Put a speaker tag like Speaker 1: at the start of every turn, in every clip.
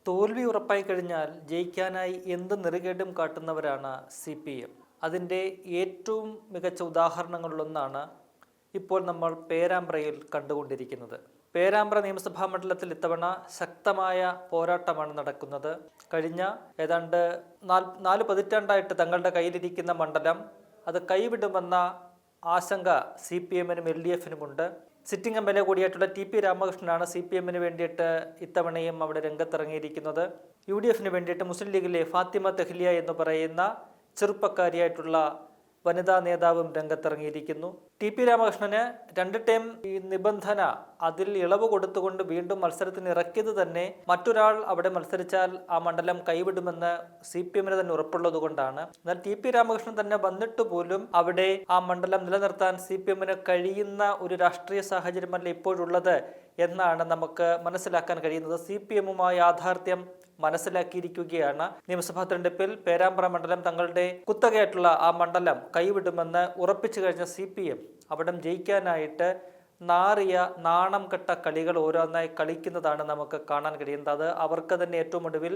Speaker 1: തോൽവി ഉറപ്പായി കഴിഞ്ഞാൽ ജയിക്കാനായി എന്ത് നെറുകേടും കാട്ടുന്നവരാണ് CPM. അതിൻ്റെ ഏറ്റവും മികച്ച ഉദാഹരണങ്ങളിലൊന്നാണ് ഇപ്പോൾ നമ്മൾ പേരാമ്പ്രയിൽ കണ്ടുകൊണ്ടിരിക്കുന്നത്. പേരാമ്പ്ര നിയമസഭാ മണ്ഡലത്തിൽ ഇത്തവണ ശക്തമായ പോരാട്ടമാണ് നടക്കുന്നത്. കഴിഞ്ഞ ഏതാണ്ട് 4 പതിറ്റാണ്ടായിട്ട് തങ്ങളുടെ കയ്യിലിരിക്കുന്ന മണ്ഡലം അത് കൈവിടുമെന്ന ആശങ്ക CPMനും LDFനുമുണ്ട്. സിറ്റിംഗ് MLA കൂടിയായിട്ടുള്ള TP രാമകൃഷ്ണനാണ് CPMന് വേണ്ടിയിട്ട് ഇത്തവണയും അവിടെ രംഗത്തിറങ്ങിയിരിക്കുന്നത്. UDFന് വേണ്ടിയിട്ട് മുസ്ലിം ലീഗിലെ ഫാത്തിമ തെഹ്ലിയ എന്ന് പറയുന്ന ചെറുപ്പക്കാരിയായിട്ടുള്ള വനിതാ നേതാവും രംഗത്തിറങ്ങിയിരിക്കുന്നു. TP രാമകൃഷ്ണന് 2 ടേം ഈ നിബന്ധന അതിൽ ഇളവ് കൊടുത്തുകൊണ്ട് വീണ്ടും മത്സരത്തിന് ഇറക്കിയത് തന്നെ മറ്റൊരാൾ അവിടെ മത്സരിച്ചാൽ ആ മണ്ഡലം കൈവിടുമെന്ന് CPMന് തന്നെ ഉറപ്പുള്ളത് കൊണ്ടാണ്. എന്നാൽ TP രാമകൃഷ്ണൻ തന്നെ വന്നിട്ട് പോലും അവിടെ ആ മണ്ഡലം നിലനിർത്താൻ CPMന് കഴിയുന്ന ഒരു രാഷ്ട്രീയ സാഹചര്യമല്ല ഇപ്പോഴുള്ളത് എന്നാണ് നമുക്ക് മനസ്സിലാക്കാൻ കഴിയുന്നത്. CPMുമായി യാഥാർത്ഥ്യം മനസ്സിലാക്കിയിരിക്കുകയാണ്. നിയമസഭാ തെരഞ്ഞെടുപ്പിൽ പേരാമ്പ്ര മണ്ഡലം തങ്ങളുടെ കുത്തകയായിട്ടുള്ള ആ മണ്ഡലം കൈവിടുമെന്ന് ഉറപ്പിച്ചു കഴിഞ്ഞ CPM അവിടെ ജയിക്കാനായിട്ട് നാറിയ നാണം കെട്ട കളികൾ ഓരോന്നായി കളിക്കുന്നതാണ് നമുക്ക് കാണാൻ കഴിയുന്നത്. അത് അവർക്ക് തന്നെ ഏറ്റവും ഒടുവിൽ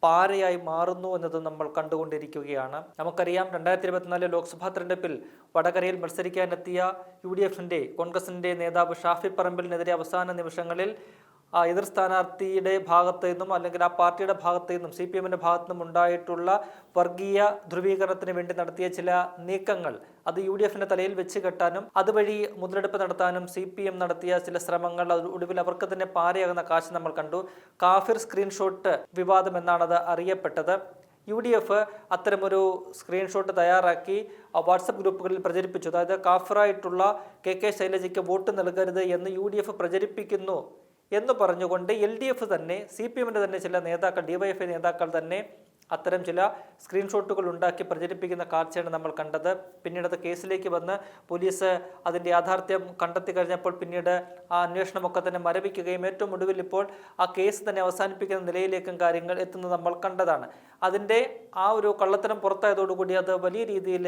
Speaker 1: പാരയായി മാറുന്നു എന്നത് നമ്മൾ കണ്ടുകൊണ്ടിരിക്കുകയാണ്. നമുക്കറിയാം 2024 ലോക്സഭാ തെരഞ്ഞെടുപ്പിൽ വടകരയിൽ മത്സരിക്കാനെത്തിയ UDFന്റെ കോൺഗ്രസിന്റെ നേതാവ് ഷാഫി പറമ്പിലിനെതിരെ അവസാന നിമിഷങ്ങളിൽ എതിർ സ്ഥാനാർത്ഥിയുടെ ഭാഗത്തു നിന്നും അല്ലെങ്കിൽ ആ പാർട്ടിയുടെ ഭാഗത്തു നിന്നും CPMന്റെ ഭാഗത്തു നിന്നും ഉണ്ടായിട്ടുള്ള വർഗീയ ധ്രുവീകരണത്തിന് വേണ്ടി നടത്തിയ ചില നീക്കങ്ങൾ അത് UDFന്റെ തലയിൽ വെച്ച് കെട്ടാനും അതുവഴി മുതലെടുപ്പ് നടത്താനും CPM നടത്തിയ ചില ശ്രമങ്ങൾ ഒടുവിൽ അവർക്ക് തന്നെ പാരയാകുന്ന കാഴ്ച നമ്മൾ കണ്ടു. കാഫിർ സ്ക്രീൻഷോട്ട് വിവാദം എന്നാണത് അറിയപ്പെട്ടത്. UDF അത്തരമൊരു സ്ക്രീൻഷോട്ട് തയ്യാറാക്കി വാട്സപ്പ് ഗ്രൂപ്പുകളിൽ പ്രചരിപ്പിച്ചു. അതായത് കാഫിറായിട്ടുള്ള KK ശൈലജയ്ക്ക് വോട്ട് നൽകരുത് എന്ന് UDF പ്രചരിപ്പിക്കുന്നു എന്ന് പറഞ്ഞുകൊണ്ട് LDF തന്നെ CPMന്റെ തന്നെ ചില നേതാക്കൾ DYFI നേതാക്കൾ തന്നെ അത്തരം ചില സ്ക്രീൻഷോട്ടുകൾ ഉണ്ടാക്കി പ്രചരിപ്പിക്കുന്ന കാഴ്ചയാണ് നമ്മൾ കണ്ടത്. പിന്നീട് അത് കേസിലേക്ക് വന്ന് പോലീസ് അതിൻ്റെ യാഥാർത്ഥ്യം കണ്ടെത്തി കഴിഞ്ഞപ്പോൾ പിന്നീട് ആ അന്വേഷണമൊക്കെ തന്നെ മരവിക്കുകയും ഏറ്റവും ഒടുവിൽ ഇപ്പോൾ ആ കേസ് തന്നെ അവസാനിപ്പിക്കുന്ന നിലയിലേക്കും കാര്യങ്ങൾ എത്തുന്നത് നമ്മൾ കണ്ടതാണ്. അതിൻ്റെ ആ ഒരു കള്ളത്തരം പുറത്തായതോടുകൂടി അത് വലിയ രീതിയിൽ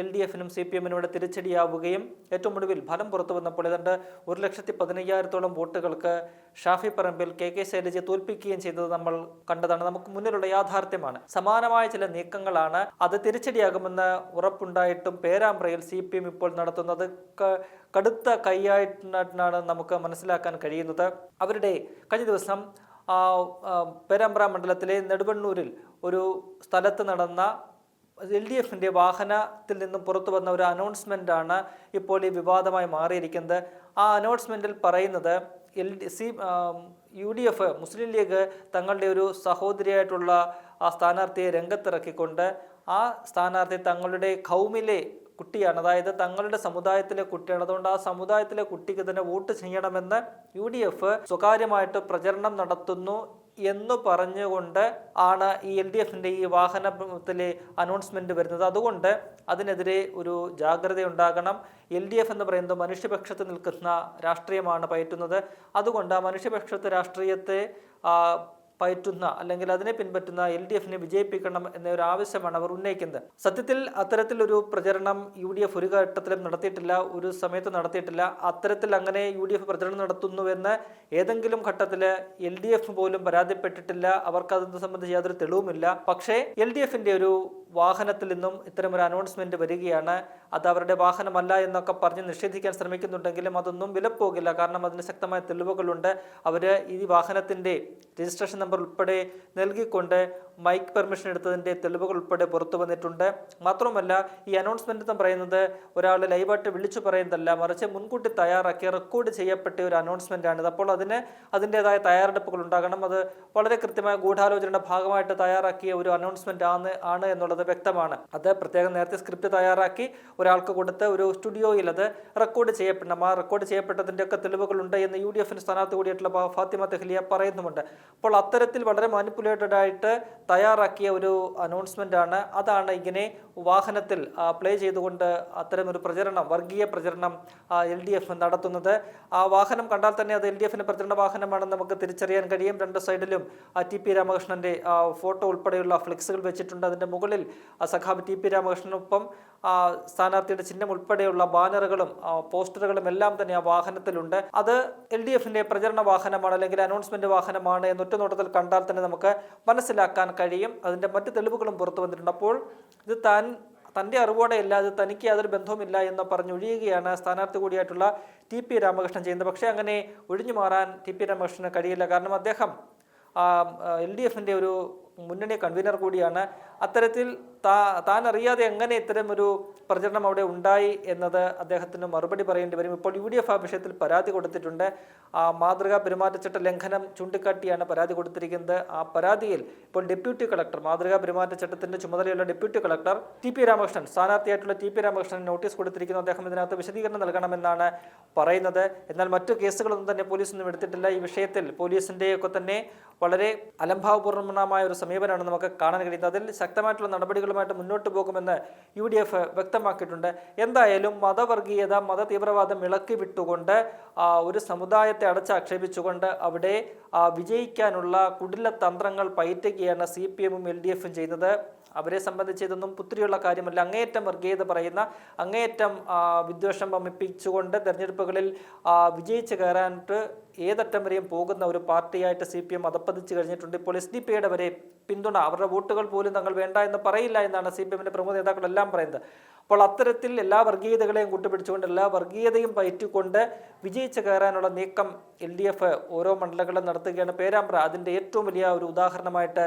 Speaker 1: LDFനും CPMനും ഇവിടെ തിരിച്ചടിയാവുകയും ഏറ്റവും ഒടുവിൽ ഫലം പുറത്തു വന്നപ്പോൾ ഏതാണ്ട് 1,15,000 വോട്ടുകൾക്ക് ഷാഫി പറമ്പിൽ KK ശൈലജയെ തോൽപ്പിക്കുകയും ചെയ്തത് നമ്മൾ കണ്ടതാണ്. നമുക്ക് മുന്നിലുള്ള യാഥാർത്ഥ്യമാണ്. സമാനമായ ചില നീക്കങ്ങളാണ് അത് തിരിച്ചടിയാകുമെന്ന് ഉറപ്പുണ്ടായിട്ടും പേരാമ്പ്രയിൽ CPM ഇപ്പോൾ നടത്തുന്നത് കടുത്ത കൈയായിട്ടാണ് നമുക്ക് മനസ്സിലാക്കാൻ കഴിയുന്നത്. അവരുടെ കഴിഞ്ഞ ദിവസം പേരാമ്പ്ര മണ്ഡലത്തിലെ നെടുവണ്ണൂരിൽ ഒരു സ്ഥലത്ത് നടന്ന LDFന്റെ വാഹനത്തിൽ നിന്നും പുറത്തു വന്ന ഒരു അനൗൺസ്മെൻ്റാണ് ഇപ്പോൾ ഈ വിവാദമായി മാറിയിരിക്കുന്നത്. ആ അനൗൺസ്മെൻറ്റിൽ പറയുന്നത് UDF മുസ്ലിം ലീഗ് തങ്ങളുടെ ഒരു സഹോദരിയായിട്ടുള്ള ആ സ്ഥാനാർത്ഥിയെ രംഗത്തിറക്കിക്കൊണ്ട് ആ സ്ഥാനാർത്ഥി തങ്ങളുടെ ഖൗമിലെ കുട്ടിയാണ്, അതായത് തങ്ങളുടെ സമുദായത്തിലെ കുട്ടിയാണ്, അതുകൊണ്ട് ആ സമുദായത്തിലെ കുട്ടിക്ക് തന്നെ വോട്ട് ചെയ്യണമെന്ന് UDF സ്വകാര്യമായിട്ട് പ്രചരണം നടത്തുന്നു എന്ന് പറഞ്ഞുകൊണ്ട് ആണ് ഈ LDFന്റെ ഈ വാഹനത്തിലെ അനൗൺസ്മെന്റ് വരുന്നത്. അതുകൊണ്ട് അതിനെതിരെ ഒരു ജാഗ്രത ഉണ്ടാകണം. LDF എന്ന് പറയുന്നത് മനുഷ്യപക്ഷത്ത് നിൽക്കുന്ന രാഷ്ട്രീയമാണ് പയറ്റുന്നത്. അതുകൊണ്ട് ആ മനുഷ്യപക്ഷത്ത് രാഷ്ട്രീയത്തെ പയറ്റുന്ന അല്ലെങ്കിൽ അതിനെ പിൻപറ്റുന്ന LDFനെ വിജയിപ്പിക്കണം എന്നൊരു ആവശ്യമാണ് അവർ ഉന്നയിക്കുന്നത്. സത്യത്തിൽ അത്തരത്തിലൊരു പ്രചരണം UDF ഒരു ഘട്ടത്തിലും നടത്തിയിട്ടില്ല, ഒരു സമയത്ത് നടത്തിയിട്ടില്ല. അത്തരത്തിൽ അങ്ങനെ UDF പ്രചരണം നടത്തുന്നുവെന്ന് ഏതെങ്കിലും ഘട്ടത്തിൽ LDF പോലും പരാതിപ്പെട്ടിട്ടില്ല. അവർക്ക് അതിനെ സംബന്ധിച്ച് യാതൊരു തെളിവുമില്ല. പക്ഷേ LDFന്റെ ഒരു വാഹനത്തിൽ നിന്നും ഇത്തരമൊരു അനൗൺസ്മെന്റ് വരികയാണ്. അത് അവരുടെ വാഹനമല്ല എന്നൊക്കെ പറഞ്ഞ് നിഷേധിക്കാൻ ശ്രമിക്കുന്നുണ്ടെങ്കിലും അതൊന്നും വിലപ്പോകില്ല. കാരണം അതിന് ശക്തമായ തെളിവുകളുണ്ട്. അവർ ഈ വാഹനത്തിൻ്റെ രജിസ്ട്രേഷൻ നമ്പർ ഉൾപ്പെടെ നൽകിക്കൊണ്ട് മൈക്ക് പെർമിഷൻ എടുത്തതിൻ്റെ തെളിവുകൾ ഉൾപ്പെടെ പുറത്തു വന്നിട്ടുണ്ട്. മാത്രമല്ല ഈ അനൗൺസ്മെന്റ് എന്ന് പറയുന്നത് ഒരാൾ ലൈവായിട്ട് വിളിച്ചു പറയുന്നതല്ല, മറിച്ച് മുൻകൂട്ടി തയ്യാറാക്കി റെക്കോർഡ് ചെയ്യപ്പെട്ട ഒരു അനൗൺസ്മെന്റ് ആണിത്. അപ്പോൾ അതിൻ്റെതായ തയ്യാറെടുപ്പുകൾ ഉണ്ടാകണം. അത് വളരെ കൃത്യമായ ഗൂഢാലോചനയുടെ ഭാഗമായിട്ട് തയ്യാറാക്കിയ ഒരു അനൗൺസ്മെന്റ് ആണ് എന്നുള്ളത് വ്യക്തമാണ്. അത് പ്രത്യേകം നേരത്തെ സ്ക്രിപ്റ്റ് തയ്യാറാക്കി ഒരാൾക്ക് കൊടുത്ത് ഒരു സ്റ്റുഡിയോയിൽ അത് റെക്കോർഡ് ചെയ്യപ്പെടണം. ആ റെക്കോർഡ് ചെയ്യപ്പെട്ടതിൻ്റെ ഒക്കെ തെളിവുകളുണ്ട് എന്ന് UDFന്റെ സ്ഥാനാർത്ഥി കൂടിയായിട്ടുള്ള ഫാത്തിമ തെഹ്ലിയ പറയുന്നുമുണ്ട്. അപ്പോൾ അത്തരത്തിൽ വളരെ മാനിപ്പുലേറ്റഡ് ആയിട്ട് തയ്യാറാക്കിയ ഒരു അനൗൺസ്മെന്റ് ആണ്. അതാണ് ഇങ്ങനെ വാഹനത്തിൽ പ്ലേ ചെയ്തുകൊണ്ട് അത്തരമൊരു പ്രചരണം, വർഗീയ പ്രചരണം LDF നടത്തുന്നത്. ആ വാഹനം കണ്ടാൽ തന്നെ അത് LDFന്റെ പ്രചരണ വാഹനമാണെന്ന് നമുക്ക് തിരിച്ചറിയാൻ കഴിയും. 2 സൈഡിലും TP രാമകൃഷ്ണന്റെ ഫോട്ടോ ഉൾപ്പെടെയുള്ള ഫ്ലെക്സുകൾ വെച്ചിട്ടുണ്ട്. അതിൻ്റെ മുകളിൽ സഖാവ് ടി പി രാമകൃഷ്ണനൊപ്പം സ്ഥാനാർത്ഥിയുടെ ചിഹ്നം ഉൾപ്പെടെയുള്ള ബാനറുകളും പോസ്റ്ററുകളും എല്ലാം തന്നെ ആ വാഹനത്തിലുണ്ട്. അത് LDFന്റെ പ്രചരണ വാഹനമാണ് അല്ലെങ്കിൽ അനൗൺസ്മെന്റ് വാഹനമാണ് എന്ന് ഒറ്റനോട്ടത്തിൽ കണ്ടാൽ തന്നെ നമുക്ക് മനസ്സിലാക്കാൻ കഴിയും. അതിന്റെ മറ്റ് തെളിവുകളും പുറത്തു വന്നിട്ടുണ്ട്. അപ്പോൾ ഇത് തൻ്റെ അറിവോടെയല്ല, അത് തനിക്ക് യാതൊരു ബന്ധവുമില്ല എന്ന് പറഞ്ഞൊഴിയുകയാണ് സ്ഥാനാർത്ഥി കൂടിയായിട്ടുള്ള ടി പി രാമകൃഷ്ണൻ ചെയ്യുന്നത്. പക്ഷേ അങ്ങനെ ഒഴിഞ്ഞു മാറാൻ ടി പി രാമകൃഷ്ണന് കഴിയില്ല. കാരണം അദ്ദേഹം LDFന്റെ ഒരു മുന്നണി കൺവീനർ കൂടിയാണ്. അത്തരത്തിൽ താൻ അറിയാതെ എങ്ങനെ ഇത്തരം ഒരു പ്രചരണം അവിടെ ഉണ്ടായി എന്നത് അദ്ദേഹത്തിന് മറുപടി പറയേണ്ടി വരും. ഇപ്പോൾ UDF ആ വിഷയത്തിൽ പരാതി കൊടുത്തിട്ടുണ്ട്. മാതൃകാ പെരുമാറ്റച്ചട്ട ലംഘനം ചൂണ്ടിക്കാട്ടിയാണ് പരാതി കൊടുത്തിരിക്കുന്നത്. ആ പരാതിയിൽ ഇപ്പോൾ ഡെപ്യൂട്ടി കളക്ടർ, മാതൃകാ പെരുമാറ്റച്ചട്ടത്തിന്റെ ചുമതലയുള്ള deputy collector T P Ramakrishnan, സ്ഥാനാർത്ഥിയായിട്ടുള്ള ടി പി രാമകൃഷ്ണൻ നോട്ടീസ് കൊടുത്തിരിക്കുന്നു. അദ്ദേഹം ഇതിനകത്ത് വിശദീകരണം നൽകണമെന്നാണ് പറയുന്നത്. എന്നാൽ മറ്റു കേസുകളൊന്നും തന്നെ പോലീസൊന്നും എടുത്തിട്ടില്ല. ഈ വിഷയത്തിൽ പോലീസിൻ്റെയൊക്കെ തന്നെ വളരെ അലംഭാവപൂർണമായ ഒരു സമീപനമാണ് നമുക്ക് കാണാൻ കഴിയുന്നത്. അതിൽ ശക്തമായിട്ടുള്ള നടപടികളുമായിട്ട് മുന്നോട്ട് പോകുമെന്ന് UDF വ്യക്തമാക്കിയിട്ടുണ്ട്. എന്തായാലും മതവർഗീയത, മത തീവ്രവാദം ഇളക്കി വിട്ടുകൊണ്ട് ഒരു സമുദായത്തെ അടച്ചാക്ഷേപിച്ചുകൊണ്ട് അവിടെ വിജയിക്കാനുള്ള കുടില തന്ത്രങ്ങൾ പയറ്റുകയാണ് CPM-ഉം LDF-ഉം ചെയ്യുന്നത്. അവരെ സംബന്ധിച്ച് ഇതൊന്നും പുത്തിരിയുള്ള കാര്യമല്ല. അങ്ങേയറ്റം വർഗീയത പറയുന്ന, അങ്ങേയറ്റം വിദ്വേഷം വമിപ്പിച്ചുകൊണ്ട് തെരഞ്ഞെടുപ്പുകളിൽ വിജയിച്ച് കയറാനായിട്ട് ഏതറ്റം വരെയും പോകുന്ന ഒരു പാർട്ടിയായിട്ട് CPM അതപ്പതിച്ച് കഴിഞ്ഞിട്ടുണ്ട്. ഇപ്പോൾ SDP-യുടെ വരെ പിന്തുണ, അവരുടെ വോട്ടുകൾ പോലും തങ്ങൾ വേണ്ട എന്ന് പറയില്ല എന്നാണ് CPM-ന്റെ പ്രമുഖ നേതാക്കളെല്ലാം പറയുന്നത്. അപ്പോൾ അത്തരത്തിൽ എല്ലാ വർഗീയതകളെയും കൂട്ടുപിടിച്ചുകൊണ്ട്, എല്ലാ വർഗീയതയും പയറ്റിക്കൊണ്ട് വിജയിച്ച് കയറാനുള്ള നീക്കം LDF ഓരോ മണ്ഡലങ്ങളും നടത്തുകയാണ്. പേരാമ്പ്ര അതിൻ്റെ ഏറ്റവും വലിയ ഒരു ഉദാഹരണമായിട്ട്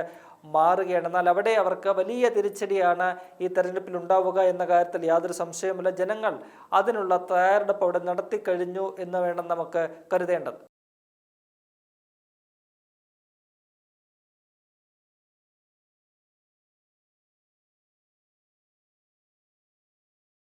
Speaker 1: മാറുകയാണ്. എന്നാൽ അവിടെ അവർക്ക് വലിയ തിരിച്ചടിയാണ് ഈ തെരഞ്ഞെടുപ്പിൽ ഉണ്ടാവുക എന്ന കാര്യത്തിൽ യാതൊരു സംശയവുമില്ല. ജനങ്ങൾ അതിനുള്ള തയ്യാറെടുപ്പ് അവിടെ നടത്തിക്കഴിഞ്ഞു എന്ന് വേണം നമുക്ക് കരുതേണ്ടത്.